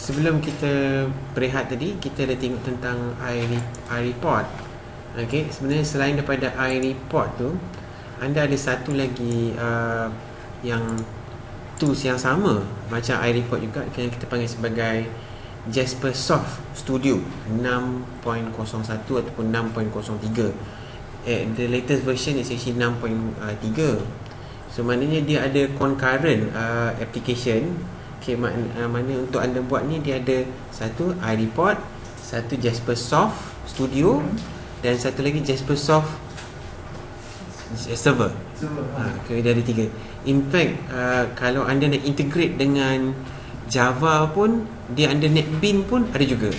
sebelum kita berehat tadi, kita dah tengok tentang iReport. Okay, sebenarnya selain daripada iReport tu, anda ada satu lagi yang tools yang sama macam iReport juga, yang kita panggil sebagai Jaspersoft Studio 6.01 ataupun 6.03. The latest version is actually 6.3. So maknanya dia ada concurrent application. Okay, mana untuk anda buat ni, dia ada satu iReport, satu Jaspersoft Studio, dan satu lagi Jaspersoft Server. Okay, dia ada 3. In fact, kalau anda nak integrate dengan Java pun, dia ada NetBeans pun ada juga.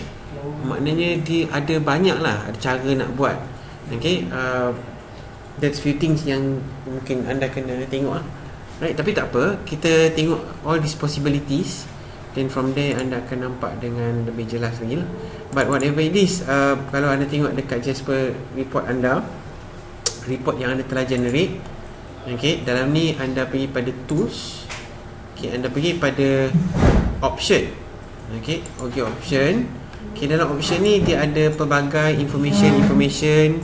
Maknanya dia ada banyak lah, ada cara nak buat. Okay, that's few things yang mungkin anda kena tengok lah. Right, tapi tak apa, kita tengok all these possibilities, then from there anda akan nampak dengan lebih jelas lagi lah. But whatever it is, kalau anda tengok dekat Jasper report anda, report yang anda telah generate, okay, dalam ni anda pergi pada tools, okay, anda pergi pada option, okay, option. Okay, dalam option ni dia ada pelbagai information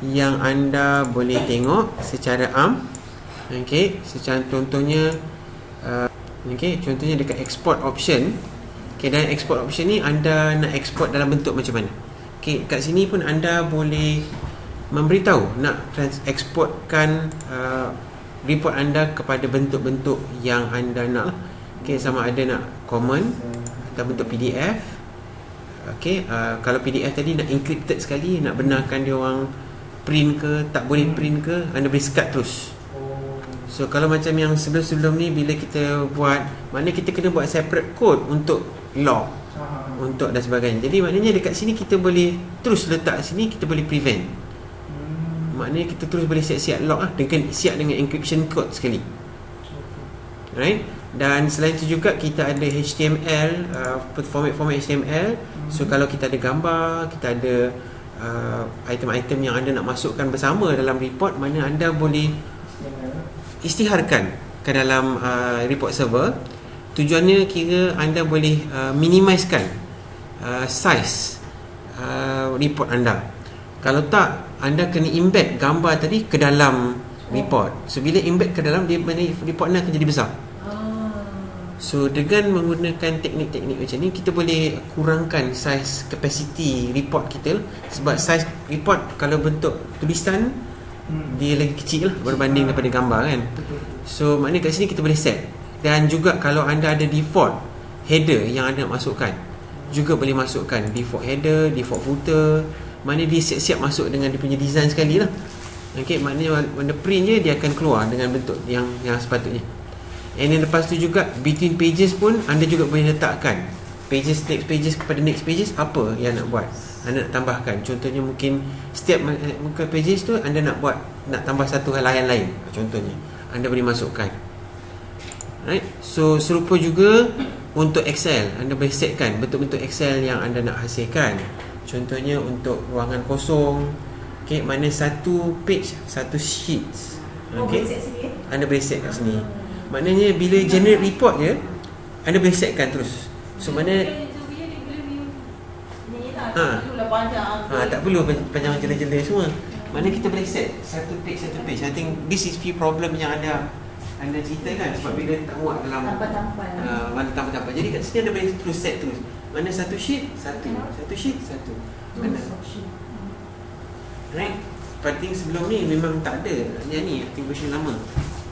yang anda boleh tengok secara okay, secara contohnya okay, contohnya dekat export option. Okay, dalam export option ni anda nak export dalam bentuk macam mana. Okay, kat sini pun anda boleh memberitahu nak exportkan report anda kepada bentuk-bentuk yang anda nak. Okay, sama ada nak common atau bentuk PDF. Okay, kalau PDF tadi nak encrypted sekali, nak benarkan dia orang print ke, tak boleh print ke, anda boleh sekat terus. So kalau macam yang sebelum-sebelum ni, bila kita buat, maknanya kita kena buat separate code untuk log, untuk dan sebagainya. Jadi maknanya dekat sini kita boleh terus letak sini, kita boleh prevent. Maknanya kita terus boleh siap-siap log lah, siap dengan encryption code sekali. Right? Dan selain itu juga kita ada HTML, format HTML. So kalau kita ada gambar, kita ada item-item yang anda nak masukkan bersama dalam report, mana anda boleh isytiharkan ke dalam report server. Tujuannya kira anda boleh minimizekan size report anda. Kalau tak, anda kena embed gambar tadi ke dalam report. So bila embed ke dalam, dia report anda akan jadi besar. So dengan menggunakan teknik-teknik macam ni, kita boleh kurangkan size capacity report kita. Sebab size report kalau bentuk tulisan, dia lagi kecil lah berbanding daripada gambar kan. So maknanya kat sini kita boleh set. Dan juga kalau anda ada default header yang anda nak masukkan, juga boleh masukkan default header, default footer. Maknanya dia siap-siap masuk dengan dia punya design sekali lah. Okay, maknanya when the print je, dia akan keluar dengan bentuk yang sepatutnya. And then lepas tu juga between pages pun anda juga boleh letakkan pages, next pages kepada next pages, apa yang nak buat, anda nak tambahkan. Contohnya mungkin setiap muka pages tu anda nak tambah satu halayan lain, contohnya anda boleh masukkan. Right? So serupa juga untuk Excel, anda boleh setkan bentuk-bentuk Excel yang anda nak hasilkan. Contohnya untuk ruangan kosong, okay, mana satu page, satu sheet, okay, anda boleh set kat sini. Maknanya bila generate report je, anda boleh setkan terus. So mana tak perlu panjang jela-jela semua. Mana kita boleh set satu page. I think this is few problem yang anda ceritakan. Sebab bila tak muat dalam mana tambah-tambah. Jadi kat sini anda boleh terus set terus. Mana satu sheet, satu sheet, satu. Mana? Right? Seperti sebelum ni memang tak ada yang ni, version lama.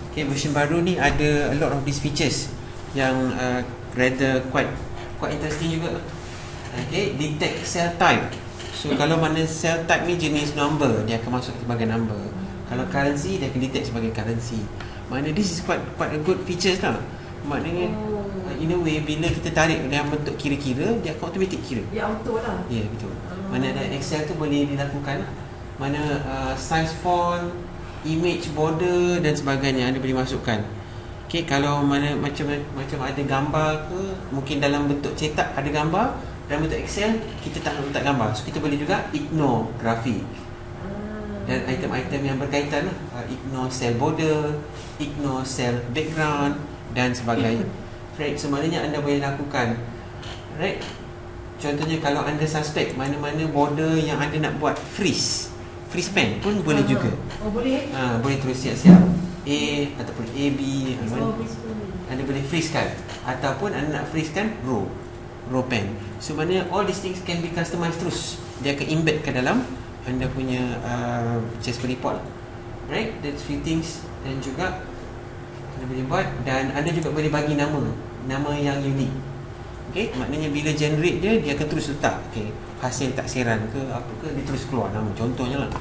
Okay, version baru ni ada a lot of these features yang rather quite interesting juga. Okay, detect cell type. So kalau mana cell type ni jenis number, dia akan masuk sebagai number. Kalau currency, dia akan detect sebagai currency. Maknanya this is quite a good features lah. Maknanya in a way, bila kita tarik dalam bentuk kira-kira, dia akan automatic kira. Dia auto lah. Ya, yeah, betul. Mana ada Excel tu boleh dilakukan lah. Mana size font, image, border dan sebagainya anda boleh masukkan. Okay, kalau mana macam ada gambar ke, mungkin dalam bentuk cetak ada gambar, dalam bentuk Excel kita tak nak letak gambar, so kita boleh juga ignore grafik dan item-item yang berkaitan lah. Ignore cell border, ignore cell background dan sebagainya. Right, sebenarnya anda boleh lakukan Right? Contohnya kalau anda suspect mana-mana border yang anda nak buat freeze span pun boleh juga. Oh boleh? Boleh terus siap-siap A ataupun AB, anda boleh freeze kan, ataupun anda nak freeze kan row pen. So maknanya all these things can be customized terus. Dia akan embed ke dalam anda punya Jasper report. Right? That's few things. Dan juga anda boleh buat, dan anda juga boleh bagi nama yang unik. Okay? Maknanya bila generate dia akan terus letak hasil taksiran ke apa ke, dia terus keluar nama, contohnya lah.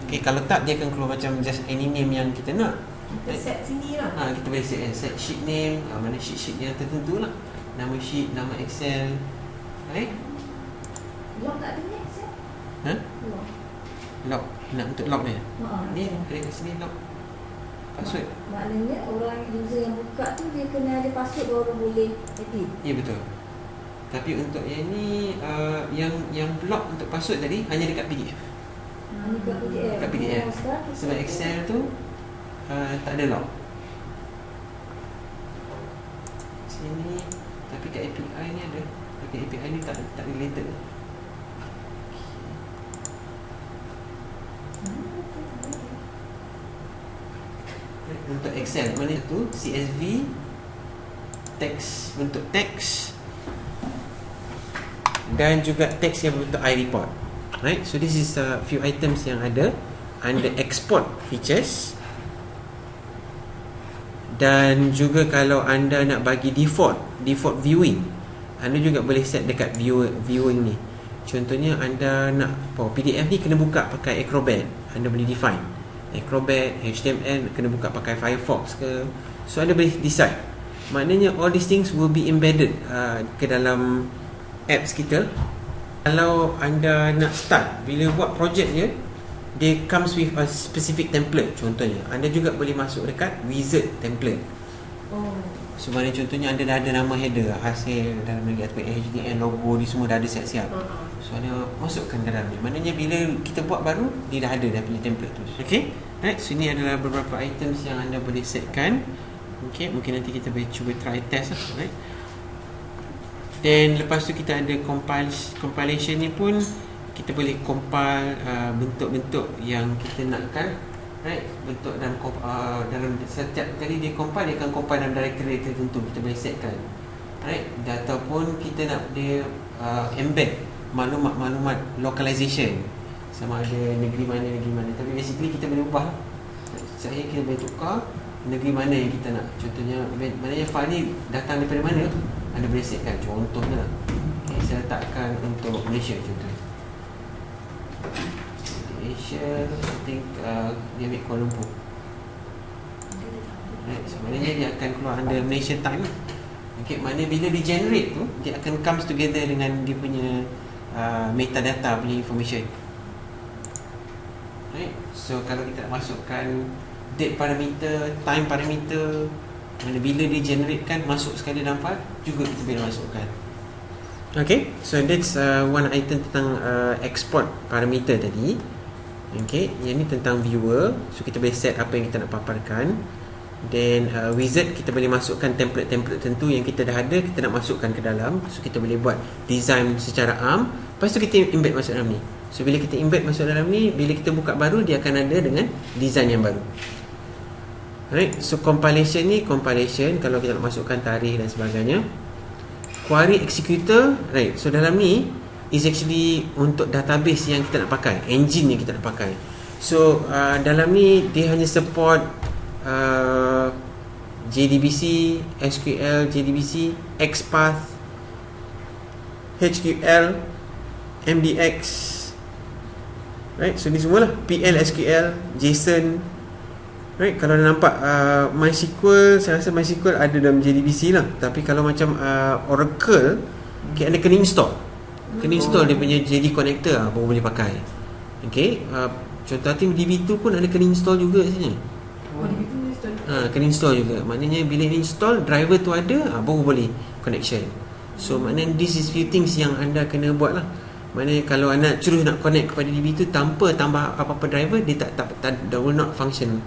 Kalau tak, dia akan keluar macam just any name yang kita nak. Kita set sini lah. Kita boleh set sheet name, mana sheet yang tertentu lah, nama sheet, nama Excel. Right? Log tak ada ni Excel? Log. Nak untuk log dia? Ni okay. ada kat sini log password. Maknanya orang user yang buka tu dia kena ada password baru boleh edit. Ya, betul. Tapi untuk yang ni yang block untuk password tadi hanya dekat PDF. Dekat PDF. Sebab Excel tu tak ada log sini, tapi kat API ni ada. Tapi API ni tak related. Untuk Excel mana tu CSV, teks, bentuk teks, dan juga teks yang berbentuk iReport. Right, so this is a few items yang ada under export features. Dan juga kalau anda nak bagi default viewing, anda juga boleh set dekat viewing ni. Contohnya anda nak PDF ni kena buka pakai Acrobat, anda boleh define Acrobat, HTML kena buka pakai Firefox ke. So anda boleh decide. Maknanya all these things will be embedded ke dalam apps kita. Kalau anda nak start, bila buat project dia comes with a specific template. Contohnya anda juga boleh masuk dekat wizard template. So maknanya contohnya anda dah ada nama header, hasil dalam lagi ataupun HTML, logo ni semua dah ada siap-siap. So anda masukkan dalam ni. Maknanya bila kita buat baru, dia dah ada dah punya template tu. Okay, right. So ini adalah beberapa items yang anda boleh setkan. Okay, mungkin nanti kita boleh cuba try test lah. Right. Dan lepas tu kita ada compilation ni pun kita boleh compile bentuk-bentuk yang kita nakkan. Right, bentuk dalam setiap kali dia compile, dia akan compile dalam directory tertentu, kita boleh setkan. Right, ataupun kita nak dia embed maklumat localization, sama ada negeri mana. Tapi basically kita boleh ubah. Kita boleh tukar negeri mana yang kita nak. Contohnya maknanya file ni datang daripada mana, anda boleh setkan. Contohnya lah, saya letakkan untuk Malaysia contohnya. Asia, I think dia ambil Kuala Lumpur. Right, sebenarnya dia akan keluar under Malaysia time. Okay, mana bila di generate tu, dia akan comes together dengan dia punya metadata punya information. Right, so kalau kita nak masukkan date parameter, time parameter, mana bila dia generate kan, masuk sekali dalam file juga kita boleh masukkan. Okay, so that's one item tentang export parameter tadi. Okay, yang ni tentang viewer. So kita boleh set apa yang kita nak paparkan. Then wizard, kita boleh masukkan template-template tertentu yang kita dah ada, kita nak masukkan ke dalam. So kita boleh buat design secara ARM. Lepas tu kita embed masuk dalam ni. So bila kita embed masuk dalam ni, bila kita buka baru, dia akan ada dengan design yang baru. Alright, so compilation ni, kalau kita nak masukkan tarikh dan sebagainya. Query executor, right, so dalam ni is actually untuk database yang kita nak pakai, engine yang kita nak pakai. So dalam ni dia hanya support JDBC, SQL, JDBC, XPath, HQL, MDX. Right, so ni semua lah, PL, SQL, JSON. Right, kalau nampak MySQL, saya rasa MySQL ada dalam JDBC lah. Tapi kalau macam Oracle, anda kena install. Dia punya JD connector baru boleh pakai. Okay, contoh DB2 pun ada kena install juga sini. Kena install juga. Maknanya bila install, driver tu ada, baru boleh connection. So maknanya this is few things yang anda kena buat lah. Maknanya kalau anda terus nak connect kepada DB2 tanpa tambah apa-apa driver, dia tak will not function.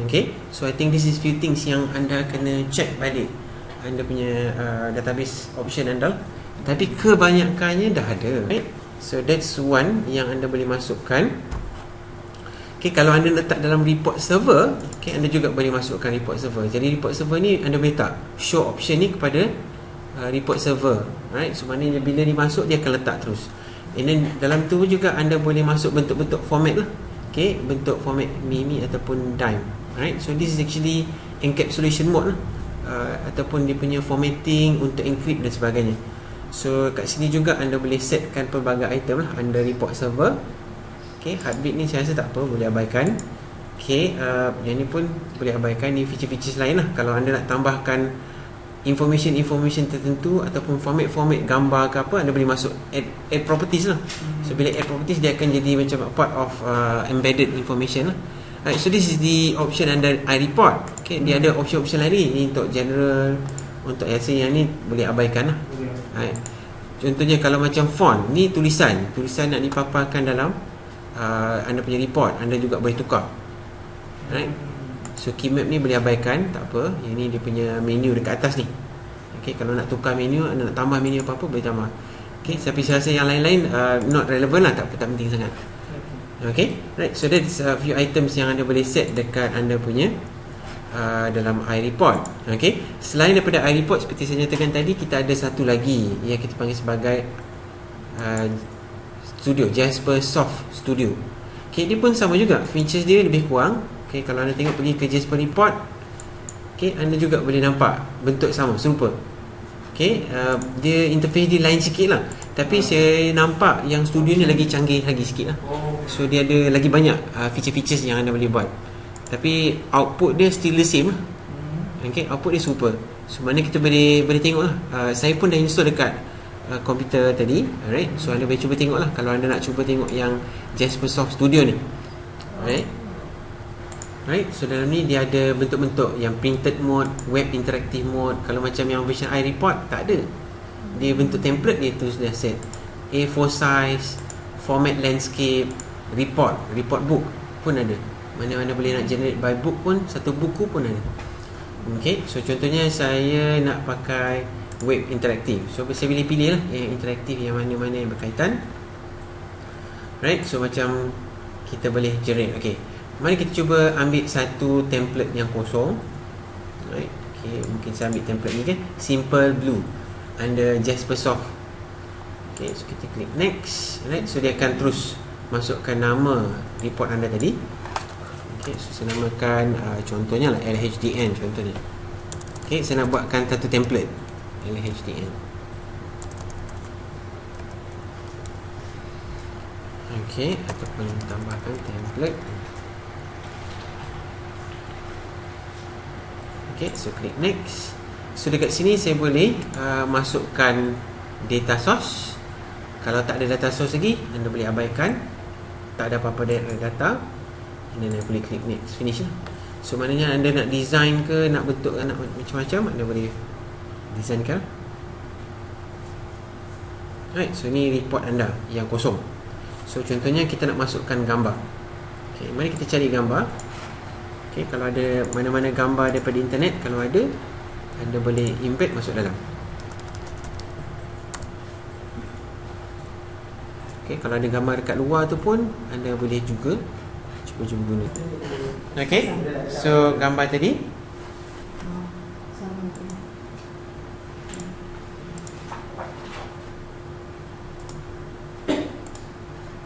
Okay, so I think this is few things yang anda kena check balik anda punya database option anda, tapi kebanyakannya dah ada, right? So that's one yang anda boleh masukkan. Okay, kalau anda letak dalam report server, okay, anda juga boleh masukkan report server. Jadi report server ni anda boleh tak show option ni kepada report server, right? So maknanya bila dimasuk dia akan letak terus. And then dalam tu juga anda boleh masuk bentuk-bentuk format lah. Okay, bentuk format MIME ataupun DIME, right? So this is actually encapsulation mode lah, ataupun dia punya formatting untuk encrypt dan sebagainya. So kat sini juga anda boleh setkan pelbagai item lah under report server. Okay, heartbeat ni saya rasa tak apa, boleh abaikan. Okay, yang ni pun boleh abaikan. Ni feature-features lain lah. Kalau anda nak tambahkan information tertentu ataupun format gambar ke apa, anda boleh masuk add properties lah. So bila add properties, dia akan jadi macam part of embedded information lah. Right, so this is the option under iReport. Okay, dia ada option-option lagi ni untuk general, untuk yang ni boleh abaikan lah. Right. Contohnya kalau macam font, ni tulisan nak dipaparkan dalam anda punya report, anda juga boleh tukar. Right. So key map ni boleh abaikan, tak apa. Yang ni dia punya menu dekat atas ni. Okay, kalau nak tukar menu, anda nak tambah menu apa-apa, boleh tambah. Okay, tapi saya rasa yang lain-lain not relevant lah, tak penting sangat. Okay, right. So that's a few items yang anda boleh set dekat anda punya dalam iReport. Okay, selain daripada iReport, seperti saya nyatakan tadi, kita ada satu lagi yang kita panggil sebagai Studio, Jaspersoft Studio. Okay, dia pun sama juga, features dia lebih kurang. Okay, kalau anda tengok pergi ke Jasper Report, okay, anda juga boleh nampak bentuk sama, serupa. Okay, dia interface dia lain sikit lah, tapi saya nampak yang studio ni lagi canggih lagi sikit lah. So dia ada lagi banyak feature-features yang anda boleh buat, tapi output dia still the same lah. Okay, output dia super. So mana kita boleh tengok lah. Saya pun dah install dekat komputer tadi. Alright, so anda boleh cuba tengok lah kalau anda nak cuba tengok yang Jaspersoft Studio ni. Alright. Right, so dalam ni dia ada bentuk-bentuk yang printed mode, web interactive mode. Kalau macam yang version iReport, tak ada. Dia bentuk template dia tu sudah set. A4 size, format landscape, report book pun ada. Mana-mana boleh nak generate by book pun, satu buku pun ada. Okay, so contohnya saya nak pakai web interactive. So saya pilih lah yang interaktif, yang mana-mana yang berkaitan. Right, so macam kita boleh generate. Okay, mari kita cuba ambil satu template yang kosong. Right. Okay, mungkin saya ambil template ni kan, Simple Blue under Jaspersoft. Okay, so kita klik next. Right, so dia akan terus masukkan nama report anda tadi. Okay, so saya namakan contohnya lah LHDN contohnya. Okay, saya nak buatkan satu template LHDN. Okay, ataupun tambahkan template. Okay, so klik next. So dekat sini saya boleh masukkan data source. Kalau tak ada data source lagi, anda boleh abaikan. Tak ada apa-apa data, anda boleh klik next, finish lah. So maknanya anda nak design ke, nak bentuk, nak macam-macam, anda boleh designkan. Right, so ni report anda yang kosong. So contohnya kita nak masukkan gambar. Okay, mari kita cari gambar. Okay, kalau ada mana-mana gambar daripada internet, kalau ada, anda boleh embed masuk dalam. Okay, kalau ada gambar dekat luar tu pun anda boleh juga cuba guna. Okay, so gambar tadi.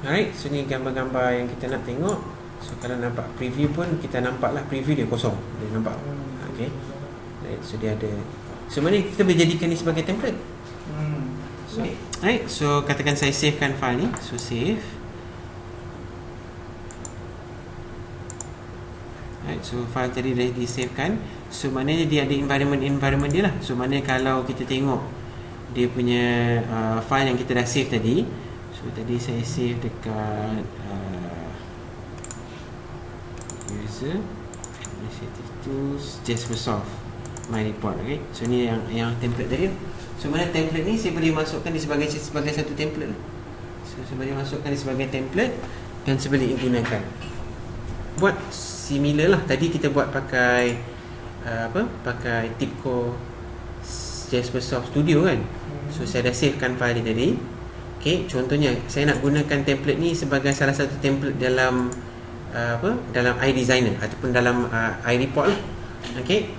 Alright, so ni gambar-gambar yang kita nak tengok. So kalau nampak preview pun kita nampak lah preview dia kosong. Dia nampak. Okay. Right, so dia ada. So mana kita boleh jadikan ni sebagai template. So, right, so katakan saya savekan file ni. So save. Right, so file tadi dah di-savekan. So maknanya dia ada environment dia lah. So maknanya kalau kita tengok dia punya file yang kita dah save tadi. So tadi saya save dekat user administrative tools Jaspersoft my report. Okay, so ni yang template tadi. So mana template ni saya boleh masukkan dia sebagai satu template. So saya boleh masukkan dia sebagai template dan saya boleh gunakan. Buat similar lah tadi kita buat pakai pakai TIBCO Jaspersoft Studio kan. So saya dah savekan file dia tadi. Okay, contohnya saya nak gunakan template ni sebagai salah satu template dalam dalam iDesigner ataupun dalam iReport lah. Okay,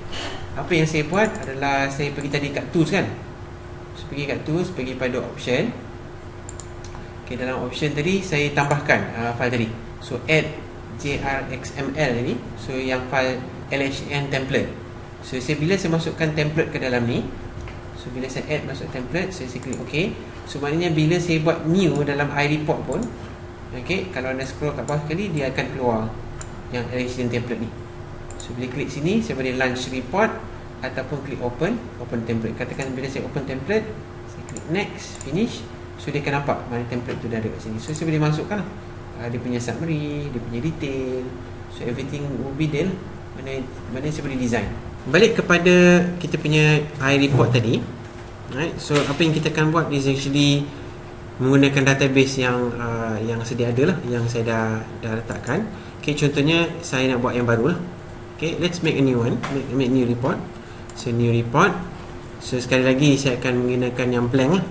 apa yang saya buat adalah saya pergi tadi kat tools kan. So pergi kat tools, pergi pada option. Okay, dalam option tadi saya tambahkan file tadi. So add JRXML ni. So yang file LHN template. So bila saya masukkan template ke dalam ni, so bila saya add masuk template, saya klik OK. So maknanya bila saya buat new dalam iReport pun, okay, kalau anda scroll kat bawah sekali, dia akan keluar yang LHN template ni. So bila klik sini, saya boleh launch report ataupun klik open template. Katakan bila saya open template, saya klik next, finish. So dia akan nampak mana template tu dah ada kat sini. So saya boleh masukkan lah dia punya summary, dia punya detail. So everything will be there lah. Mana saya boleh design. Balik kepada kita punya iReport tadi, right? So apa yang kita akan buat is actually menggunakan database yang sedia ada lah, yang saya dah letakkan. Okay, contohnya saya nak buat yang baru lah. Okay, let's make a new one, make new report. So new report. So sekali lagi saya akan menggunakan yang blank lah,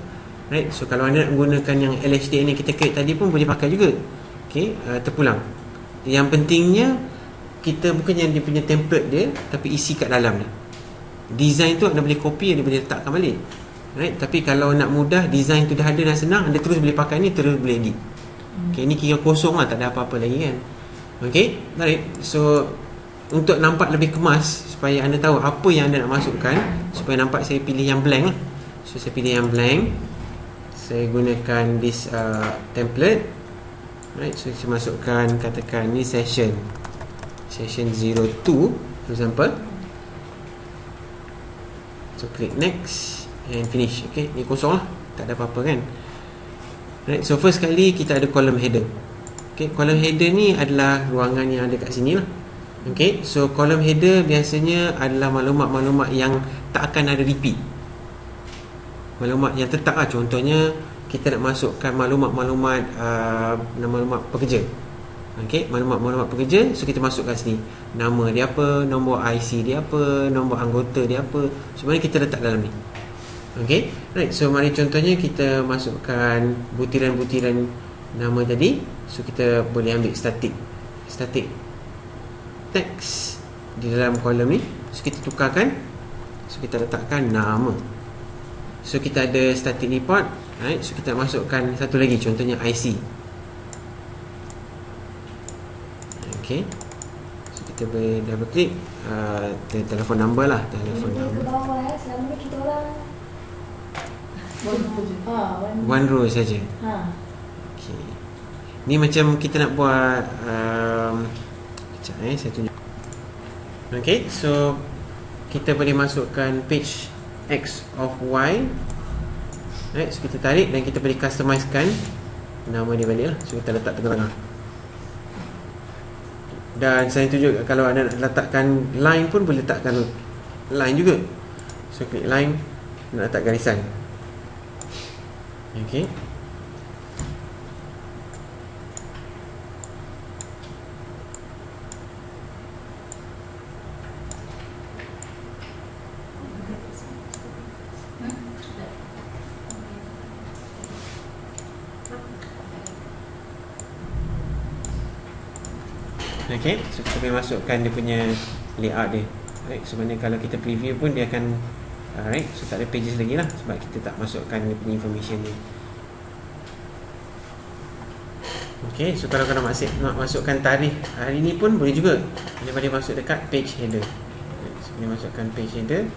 right? So kalau anda nak menggunakan yang LHD ni kita create tadi pun boleh pakai juga. Okay, terpulang. Yang pentingnya kita bukannya dia punya template dia, tapi isi kat dalam ni. Design tu anda boleh copy, anda boleh letakkan balik, right? Tapi kalau nak mudah, design tu dah ada dan senang, anda terus boleh pakai ni, terus boleh edit. Okay, ni kira kosong lah, tak ada apa-apa lagi kan. Okay, right. So untuk nampak lebih kemas, supaya anda tahu apa yang anda nak masukkan, supaya nampak, saya pilih yang blank lah. So saya pilih yang blank. Saya gunakan this template, right. So saya masukkan, katakan ni session 02 for example. So click next and finish. Okay, ni kosong lah, tak ada apa-apa kan. Right. So first kali kita ada column header. Okay, column header ni adalah ruangan yang ada kat sini lah. Okay, so column header biasanya adalah maklumat-maklumat yang tak akan ada repeat, maklumat yang tetap lah. Contohnya kita nak masukkan maklumat-maklumat maklumat pekerja. Okay, maklumat-maklumat pekerja. So kita masukkan sini, nama dia apa, nombor IC dia apa, nombor anggota dia apa. Sebenarnya kita letak dalam ni. Okay, right. So mari contohnya kita masukkan butiran-butiran nama tadi. So kita boleh ambil static text di dalam kolom ni. So kita tukarkan. So kita letakkan nama. So kita ada static report, right. So kita masukkan satu lagi, contohnya IC. Okay, so kita boleh double click telefon number lah, telefon number ke bawah selama ni kita orang one row saja. Okay, ni macam kita nak buat sekejap saya tunjuk. Okay, so kita boleh masukkan page X of Y, right. So kita tarik dan kita boleh customizekan nama dia balik lah. So kita letak tengah-tengah. Dan saya tunjuk kalau anda nak letakkan line pun boleh letakkan line juga. So klik line, nak letak garisan. Okay, okay, so kita boleh masukkan dia punya layout dia, right. Sebenarnya kalau kita preview pun dia akan right. So tak ada pages lagi lah, sebab kita tak masukkan dia punya information ni. Okay, so kalau nak masukkan tarikh hari ni pun boleh juga. Dia boleh masuk dekat page header, right. So boleh masukkan page header.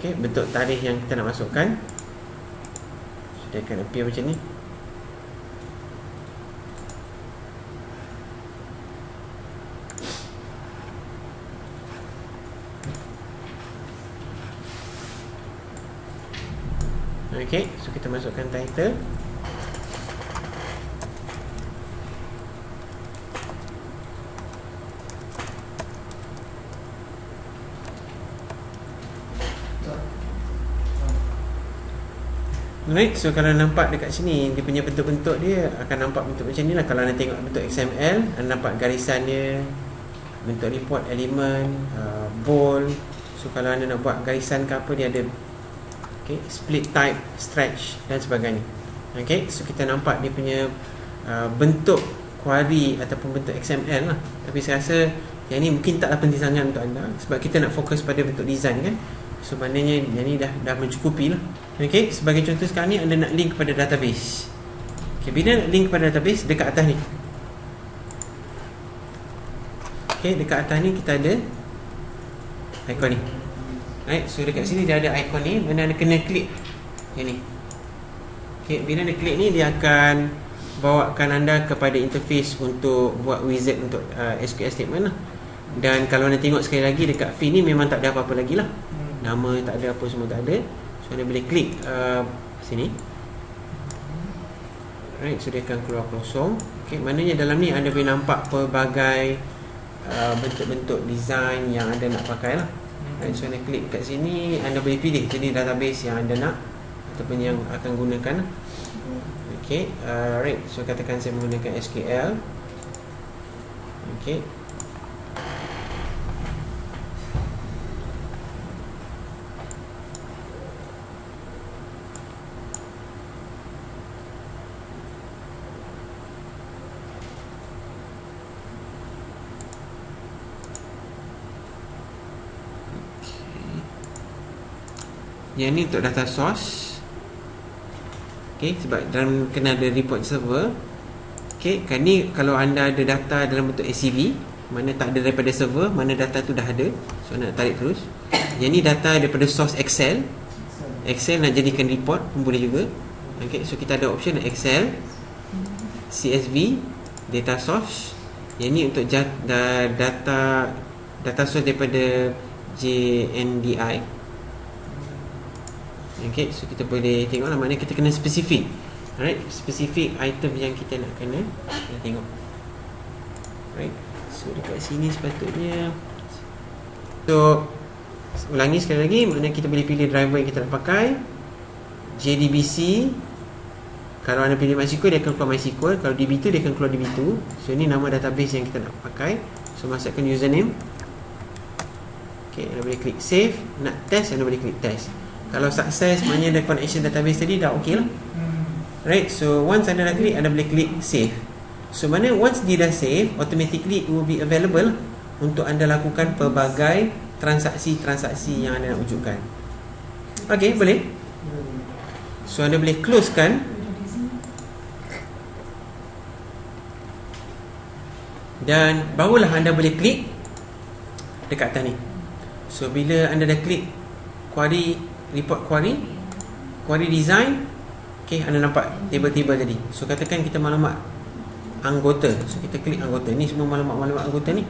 Okay, bentuk tarikh yang kita nak masukkan, so dia akan appear macam ni. Okay, so kita masukkan title. Alright, so kalau nampak dekat sini, dia punya bentuk-bentuk dia akan nampak bentuk macam ni lah. Kalau anda tengok bentuk XML, anda nampak garisan dia, bentuk report, elemen, bold, So kalau anda nak buat garisan ke apa, dia ada. Okay, split type, stretch dan sebagainya. Okay, so kita nampak dia punya bentuk query ataupun bentuk XML lah. Tapi saya rasa yang ni mungkin taklah penting sangat untuk anda, sebab kita nak fokus pada bentuk design kan. So maknanya yang ni dah mencukupi lah. Okay, sebagai contoh sekarang ni anda nak link kepada database. Okay, bila nak link kepada database, dekat atas ni. Okay, dekat atas ni kita ada ikon ni. Right, so dekat sini dia ada ikon ni, mana anda kena klik yang ni. Okay, bila anda klik ni, dia akan bawakan anda kepada interface untuk buat wizard untuk SQL statement lah. Dan kalau anda tengok sekali lagi dekat field ni memang tak ada apa-apa lagi lah. Nama tak ada, apa semua tak ada. So anda boleh klik sini. Right, so dia akan keluar kosong. Okay, maknanya dalam ni anda boleh nampak pelbagai bentuk-bentuk design yang anda nak pakai lah. Right, so anda klik kat sini, anda boleh pilih jenis database yang anda nak ataupun yang akan gunakan. Okay, right, so katakan saya menggunakan SQL. Okay, yang ni untuk data source. Okay, sebab dalam kena ada report server. Okay, kan ni kalau anda ada data dalam bentuk ACV, mana tak ada daripada server, mana data tu dah ada, so nak tarik terus. Yang ni data daripada source Excel. Excel nak jadikan report pun boleh juga. Okay, so kita ada option Excel, CSV, data source. Yang ni untuk data source daripada JNDI. Okay, so kita boleh tengok lah, maknanya kita kena spesifik. Alright, spesifik item yang kita nak kena tengok. Right, so dekat sini sepatutnya. So ulangi sekali lagi, maknanya kita boleh pilih driver yang kita nak pakai. JDBC, kalau anda pilih MySQL, dia akan keluar MySQL. Kalau DB2, dia akan keluar DB2. So ini nama database yang kita nak pakai. So masukkan username. Okay, anda boleh klik save. Nak test, anda boleh klik test. Kalau sukses, maknanya ada connection database tadi dah okey lah. Right, so once anda dah klik, anda boleh klik save. So mana once dia dah save, automatically it will be available untuk anda lakukan pelbagai transaksi-transaksi yang anda nak wujudkan. Okay, boleh. So anda boleh closekan. Dan barulah anda boleh klik dekat atas ni. So bila anda dah klik query, report query design, okay, anda nampak table-table tadi. So katakan kita maklumat anggota, so kita klik anggota. Ni semua maklumat-maklumat anggota ni.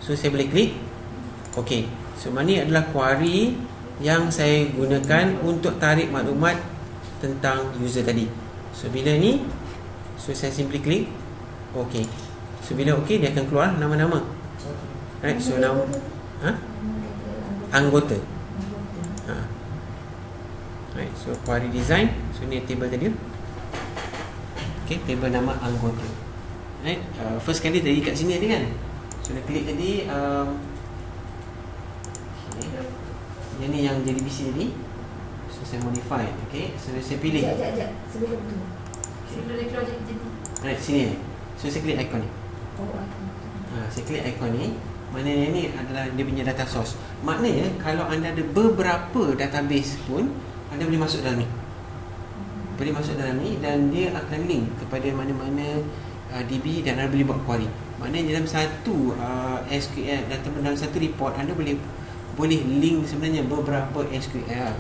So saya boleh klik okay. So mana adalah query yang saya gunakan untuk tarik maklumat tentang user tadi. So bila ni, so saya simply klik okay. So bila okay, dia akan keluar nama-nama. Right, so nama anggota. Right, so query design. So ni table tadi. Okay, table nama anggota. Right, first kali tadi kat sini tadi kan. So dah klik tadi okay. Yang ni yang JDBC tadi. So saya modify. Okay, so saya pilih. Sekejap sebelum tu. Sebelum dia keluar jadi. Right, sini. So saya klik ikon ni. Saya klik ikon ni. Maknanya ni adalah dia punya data source. Maknanya kalau anda ada beberapa database pun, anda boleh masuk dalam ni. Boleh masuk dalam ni dan dia akan link kepada mana-mana DB dan anda boleh buat query. Maknanya dalam satu SQL dalam satu report, anda boleh link sebenarnya beberapa SQL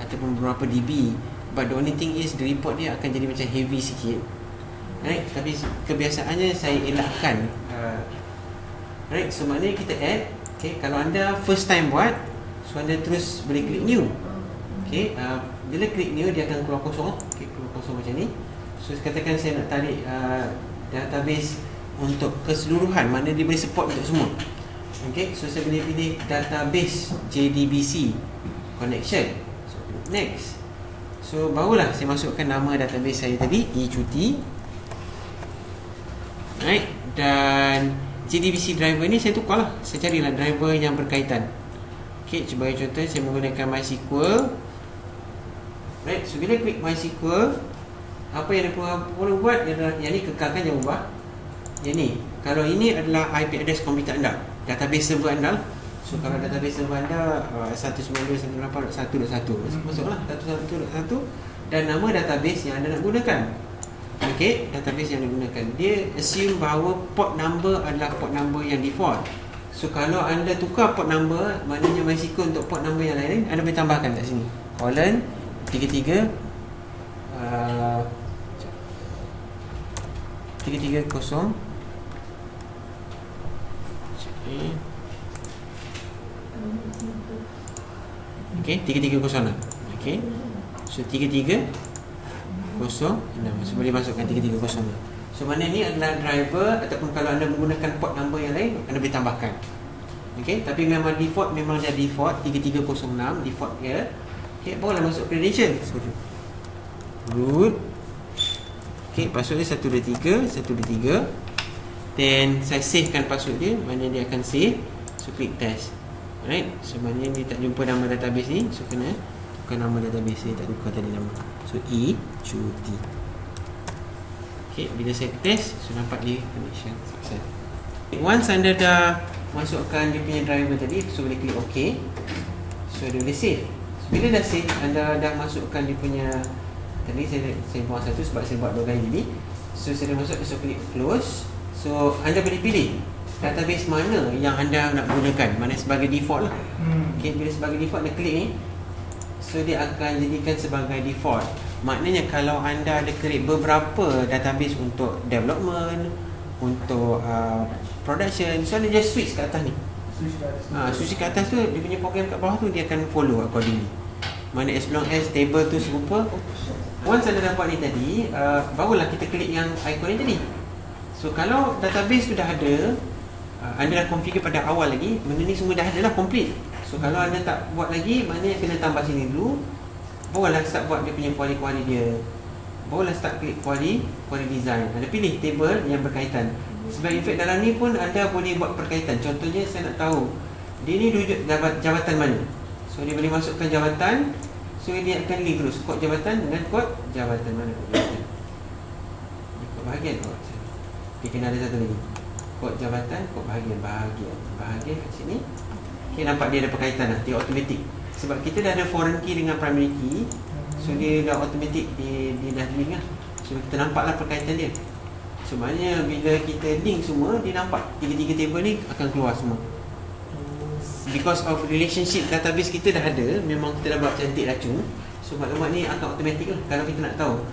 ataupun beberapa DB. But the only thing is the report dia akan jadi macam heavy sikit. Right? Tapi kebiasaannya saya elakkan. Right? So maknanya kita add. Okay, kalau anda first time buat, so anda terus boleh klik new. Okay, bila klik new, dia akan keluar kosong. Okay, keluar kosong macam ni. So katakan saya nak tarik database untuk keseluruhan, mana dia boleh support untuk semua. Okay, so saya boleh pilih database JDBC connection. So next. So barulah saya masukkan nama database saya tadi, eCuti. Right, dan JDBC driver ni saya tukar lah. Saya carilah driver yang berkaitan. Okay, sebagai contoh saya menggunakan MySQL. Right, so bila klik MySQL, apa yang dia perlu buat adalah yang ni kekalkan, jangan ubah. Yang ni, kalau ini adalah IP address komputer anda, database server anda. So kalau database server anda 192.168.1.1, masuklah 1.1.1 dan nama database yang anda nak gunakan. Okay, database yang digunakan, dia assume bahawa port number adalah port number yang default. So kalau anda tukar port number, maknanya MySQL untuk port number yang lain, anda boleh tambahkan kat sini colon 33 330. Okay, 330. Okay, so 330. So boleh masukkan 330. So mana ni adalah driver, ataupun kalau anda menggunakan port number yang lain, anda boleh tambahkan. Okay, tapi memang default, memang dah default 3306 default dia. Okay, barulah masuk credential. Root. Okay, password dia 123. Then saya savekan password dia. Mana dia akan save. So klik test. Alright, so maknanya dia tak jumpa nama database ni. So kena tukar nama database dia, tak tukar tadi nama. So E-Q-T. Okay, bila saya test, so nampak dia connection success. Once anda dah masukkan dia punya driver tadi, so boleh klik OK. So dia boleh save. So bila dah save, anda dah masukkan dia punya, tadi saya buang satu sebab saya buat 2 kali tadi. So saya dah masuk, so klik close. So anda boleh pilih database mana yang anda nak gunakan, mana sebagai default lah. Okay, bila sebagai default, anda klik ni, so dia akan jadikan sebagai default. Maknanya kalau anda ada create beberapa database untuk development, untuk production, so anda just switch ke atas ni. Switch ke atas tu, dia punya program kat bawah tu dia akan follow accordingly. Mana as long as table tu serupa. Once anda dapat ni tadi, barulah kita klik yang icon ni tadi. So kalau database tu dah ada, anda dah configure pada awal lagi, benda ni semua dah ada lah, complete. So kalau anda tak buat lagi, maknanya kena tambah sini dulu. Barulah start buat dia punya query dia. Barulah start klik query design. Anda pilih table yang berkaitan. Sebab in fact dalam ni pun anda boleh buat perkaitan. Contohnya saya nak tahu dia ni duduk jabatan mana. So dia boleh masukkan jabatan. So dia akan link terus kod jabatan dengan kod jabatan mana. Kod bahagian kod. Dia kena ada satu lagi. Kod jabatan, kod bahagian kat sini. Okay, nampak dia ada perkaitan lah. Dia automatic. Sebab kita dah ada foreign key dengan primary key. So dia dah automatic, dia dah link lah. So kita nampaklah perkaitan dia. So maknanya bila kita link semua, dia nampak tiga-tiga table ni akan keluar semua. Because of relationship database kita dah ada, memang kita dah buat cantik racun. So maklumat ni akan automatic lah. Kalau kita nak tahu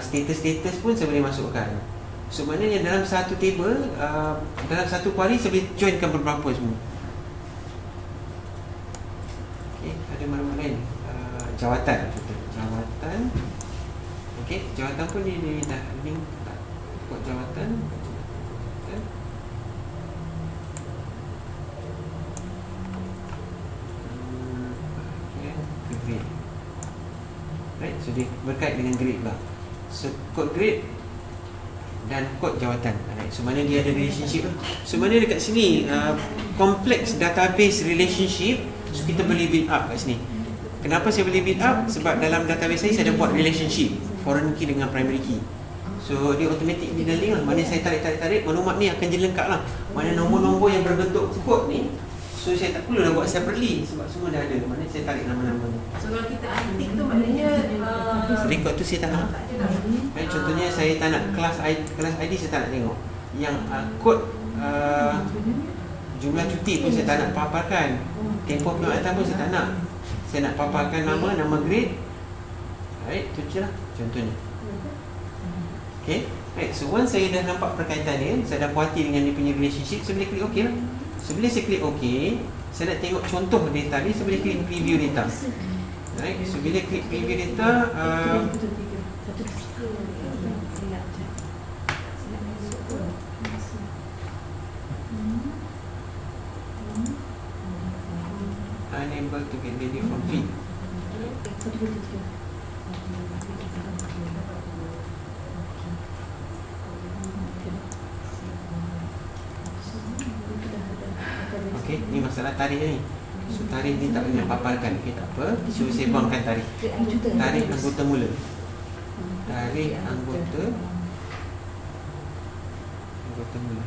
status-status pun saya boleh masukkan. So maknanya dalam satu table, dalam satu query saya boleh joinkan beberapa semua. Okay, ada maklumat lain. Jawatan contoh. Jawatan. Okay, jawatan pun dia dah link tak? Kod jawatan. Grade. Right, so dia berkait dengan grade lah. So kod grade dan kod jawatan. Right, so mana dia ada relationship lah. So mana dekat sini complex database relationship. So kita boleh build up kat sini. Kenapa saya boleh build up? Sebab dalam database saya ada buat relationship foreign key dengan primary key. So dia automatic dia link lah. Mana saya tarik maklumat ni akan je lengkap lah. Mana nombor-nombor yang berbentuk kod ni, so saya tak perlu dah buat separately sebab semua dah ada. Mana saya tarik nama-nama ni. So kalau kita untick tu maknanya record tu saya tak nak. Contohnya saya tak nak kelas ID saya tak nak tengok. Yang kod jumlah cuti pun saya tak nak paparkan. Tempoh penguatan pun saya tak nak. Saya nak paparkan nama grade. Right, tu je lah contohnya. Okay, right, so once saya dah nampak perkaitan dia, saya dah puas hati dengan dia punya relationship, saya boleh klik OK lah. So bila saya klik OK, saya nak tengok contoh data ni, saya boleh klik preview data. Right, so bila klik preview data, unable to get data from feed. Okay, ni masalah tarikh ni. So tarikh ni tak boleh paparkan. Okay, tak apa. So saya buangkan tarikh. Tarikh anggota mula. Tarikh anggota mula.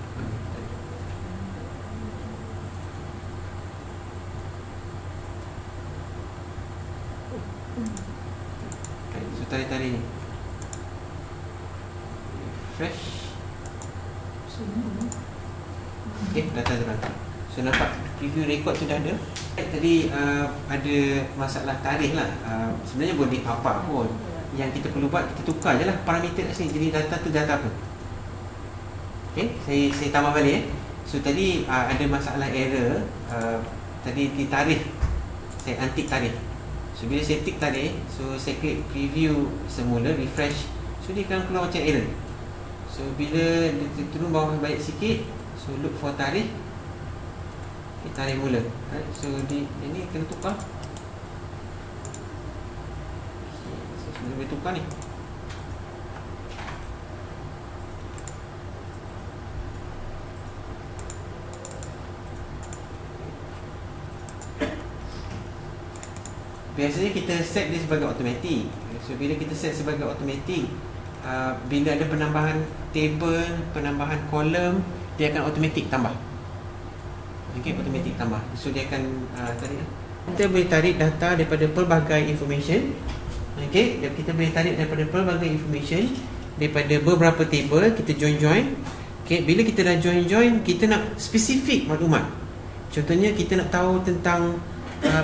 So tarikh ni refresh. Okay, data terangkan. So nampak preview record tu dah ada. Tadi ada masalah tarikh lah. Sebenarnya boleh apa pun. Yang kita perlu buat, kita tukar je lah parameter kat sini. Jadi data tu data apa? Okay, saya tambah balik. So tadi ada masalah error. Tadi di tarikh, saya untick tarikh. So bila saya tick tarikh, so saya klik preview semula, refresh. So dia akan keluar macam error. So bila dia turun bawah balik sikit, so look for tarikh. Tarikh mula. Right? So ini kena tukar. So sudah boleh tukar ni. Biasanya kita set dia sebagai automatic. So bila kita set sebagai automatic, bila ada penambahan table, penambahan kolom, dia akan automatic tambah. Okay, automatic tambah. So dia akan tarik. Kita boleh tarik data daripada pelbagai information. Okay, kita boleh tarik daripada pelbagai information, daripada beberapa table, kita join. Okay, bila kita dah join, kita nak spesifik maklumat. Contohnya kita nak tahu tentang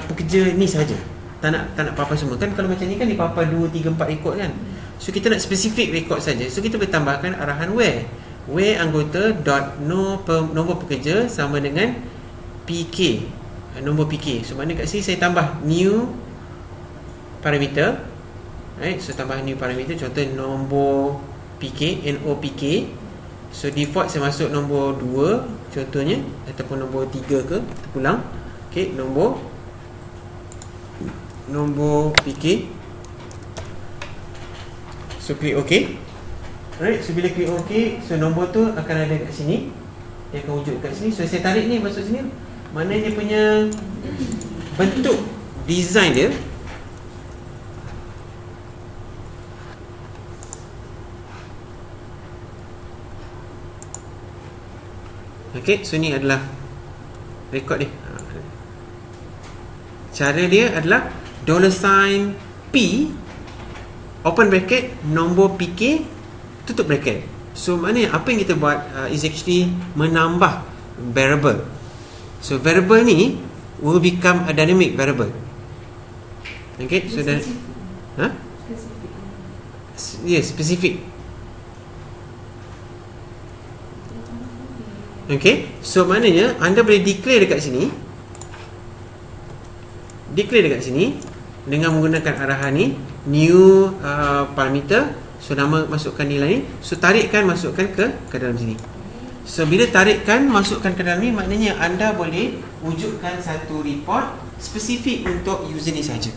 pekerja ni saja. Tak nak apa-apa semua. Kan kalau macam ni kan dipapar 2, 3, 4 rekod kan. So kita nak spesifik rekod saja. So kita boleh tambahkan arahan where anggota dot nombor pekerja sama dengan PK, nombor PK. So mana kat sini saya tambah new parameter. Right, so tambah new parameter. Contoh nombor PK, NOPK. So default saya masuk nombor 2 contohnya, ataupun nombor 3 ke, terpulang. Okay, nombor PK. So klik OK. Alright, so bila klik OK, so nombor tu akan ada kat sini. Dia akan wujud kat sini. So saya tarik ni masuk sini. Mana dia punya bentuk design dia. Okay, so ni adalah rekod dia. Cara dia adalah $P open bracket nombor PK tutup bracket. So maknanya apa yang kita buat is actually menambah variable. So variable ni will become a dynamic variable. Okay, so then yes, specific. Okay, so maknanya anda boleh declare dekat sini. Dengan menggunakan arahan ni, new parameter. So nama masukkan nilai ni. So tarikkan, masukkan ke dalam sini. So bila tarikkan, masukkan ke dalam ni, maknanya anda boleh wujudkan satu report spesifik untuk user ni saja.